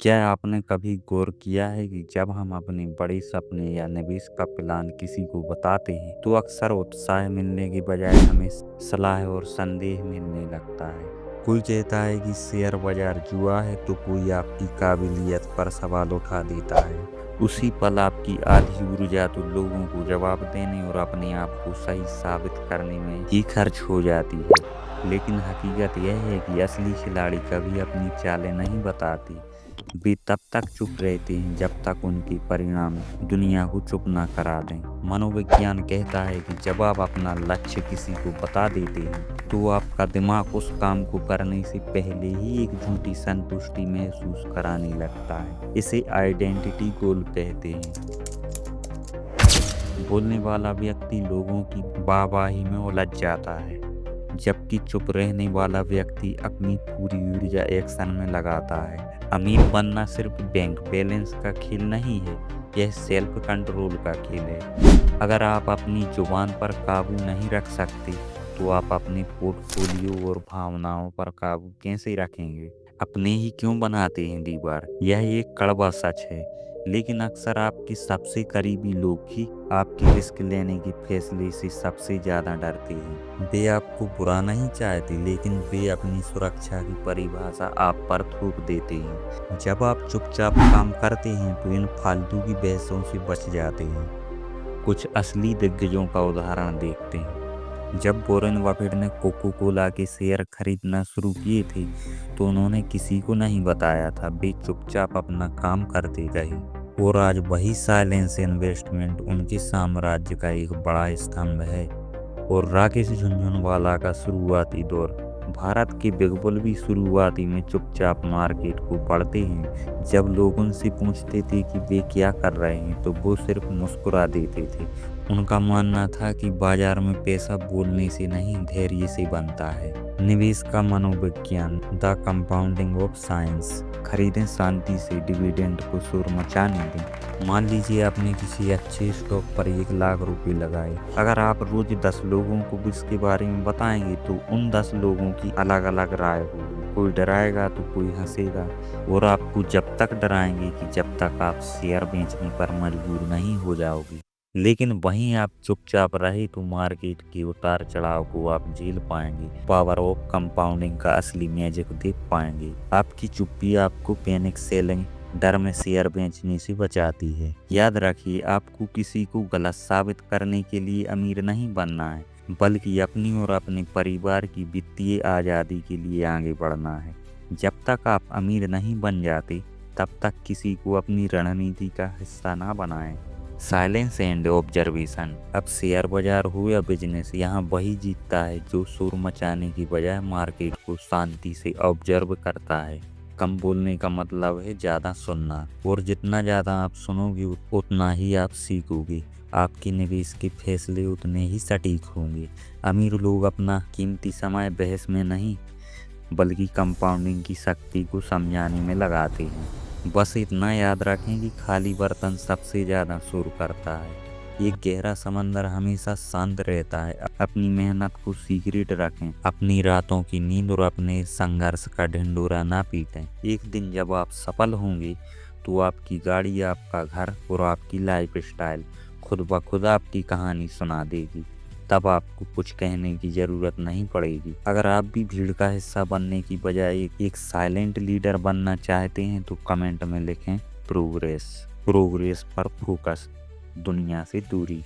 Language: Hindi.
क्या आपने कभी गौर किया है कि जब हम अपने बड़े सपने या निवेश का प्लान किसी को बताते हैं तो अक्सर उत्साह मिलने की बजाय हमें सलाह और संदेह मिलने लगता है। कोई कहता है कि शेयर बाजार जुआ है तो कोई आपकी काबिलियत पर सवाल उठा देता है। उसी पल आपकी आधी ऊर्जा तो लोगों को जवाब देने और अपने आप को सही साबित करने में ही खर्च हो जाती है। लेकिन हकीकत यह है कि असली खिलाड़ी कभी अपनी चालें नहीं बताती। वे तब तक चुप रहते हैं जब तक उनके परिणाम दुनिया को चुप ना करा दें। मनोविज्ञान कहता है कि जब आप अपना लक्ष्य किसी को बता देते हैं तो आपका दिमाग उस काम को करने से पहले ही एक झूठी संतुष्टि महसूस कराने लगता है। इसे आइडेंटिटी गोल कहते हैं। बोलने वाला व्यक्ति लोगों की वाहवाही में उलझ जाता है, जबकि चुप रहने वाला व्यक्ति अपनी पूरी ऊर्जा एक्शन में लगाता है। अमीर बनना सिर्फ बैंक बैलेंस का खेल नहीं है, यह सेल्फ कंट्रोल का खेल है। अगर आप अपनी जुबान पर काबू नहीं रख सकते तो आप अपने पोर्टफोलियो और भावनाओं पर काबू कैसे रखेंगे? अपने ही क्यों बनाते हैं दीवार? यह एक कड़वा सच है, लेकिन अक्सर आपके सबसे करीबी लोग ही आपके रिस्क लेने के फैसले से सबसे ज़्यादा डरते हैं। वे आपको बुरा नहीं चाहते, लेकिन वे अपनी सुरक्षा की परिभाषा आप पर थोप देते हैं। जब आप चुपचाप काम करते हैं तो इन फालतू की बहसों से बच जाते हैं। कुछ असली दिग्गजों का उदाहरण देखते हैं। जब वॉरेन बफेट ने कोको कोला के शेयर खरीदना शुरू किए थे तो उन्होंने किसी को नहीं बताया था। वे चुपचाप अपना काम करते रहे और आज वही साइलेंस इन्वेस्टमेंट उनके साम्राज्य का एक बड़ा स्तंभ है। और राकेश झुनझुनवाला का शुरुआती दौर, भारत के बिग बुल भी शुरुआती में चुपचाप मार्केट को पढ़ते हैं। जब लोग उनसे पूछते थे कि वे क्या कर रहे हैं तो वो सिर्फ मुस्कुरा देते थे। उनका मानना था कि बाजार में पैसा बोलने से नहीं धैर्य से बनता है। निवेश का मनोविज्ञान, द कंपाउंडिंग ऑफ साइंस। खरीदें शांति से, डिविडेंड को शोर मचाने दें। मान लीजिए आपने किसी अच्छे स्टॉक पर 1 लाख रुपए लगाए। अगर आप रोज 10 लोगों को इसके बारे में बताएंगे तो उन 10 लोगों की अलग अलग राय होगी। कोई डराएगा तो कोई हंसेगा, और आपको जब तक डराएंगे कि जब तक आप शेयर बेचने पर मजबूर नहीं हो जाओगे। लेकिन वहीं आप चुपचाप रहे तो मार्केट के उतार चढ़ाव को आप झेल पाएंगे। पावर ऑफ कंपाउंडिंग का असली मैजिक देख पाएंगे। आपकी चुप्पी आपको पैनिक सेलिंग, डर में शेयर बेचने से बचाती है। याद रखिए, आपको किसी को गलत साबित करने के लिए अमीर नहीं बनना है, बल्कि अपनी और अपने परिवार की वित्तीय आज़ादी के लिए आगे बढ़ना है। जब तक आप अमीर नहीं बन जाते तब तक किसी को अपनी रणनीति का हिस्सा ना बनाएं। Silence and observation. अब शेयर बाजार हो या बिजनेस, यहाँ वही जीतता है जो शोर मचाने की बजाय मार्केट को शांति से ऑब्जर्व करता है। कम बोलने का मतलब है ज़्यादा सुनना, और जितना ज़्यादा आप सुनोगे उतना ही आप सीखोगे। आपके निवेश के फैसले उतने ही सटीक होंगे। अमीर लोग अपना कीमती समय बहस में नहीं, बल्कि कंपाउंडिंग की शक्ति को समझाने में लगाते हैं। बस इतना याद रखें कि खाली बर्तन सबसे ज़्यादा शोर करता है। एक गहरा समंदर हमेशा शांत रहता है। अपनी मेहनत को सीक्रेट रखें, अपनी रातों की नींद और अपने संघर्ष का ढिंढोरा ना पीटें। एक दिन जब आप सफल होंगे तो आपकी गाड़ी, आपका घर और आपकी लाइफ स्टाइल खुद ब खुद आपकी कहानी सुना देगी। तब आपको कुछ कहने की जरूरत नहीं पड़ेगी। अगर आप भी भीड़ का हिस्सा बनने की बजाय एक साइलेंट लीडर बनना चाहते हैं तो कमेंट में लिखें प्रोग्रेस। प्रोग्रेस पर फोकस, दुनिया से दूरी।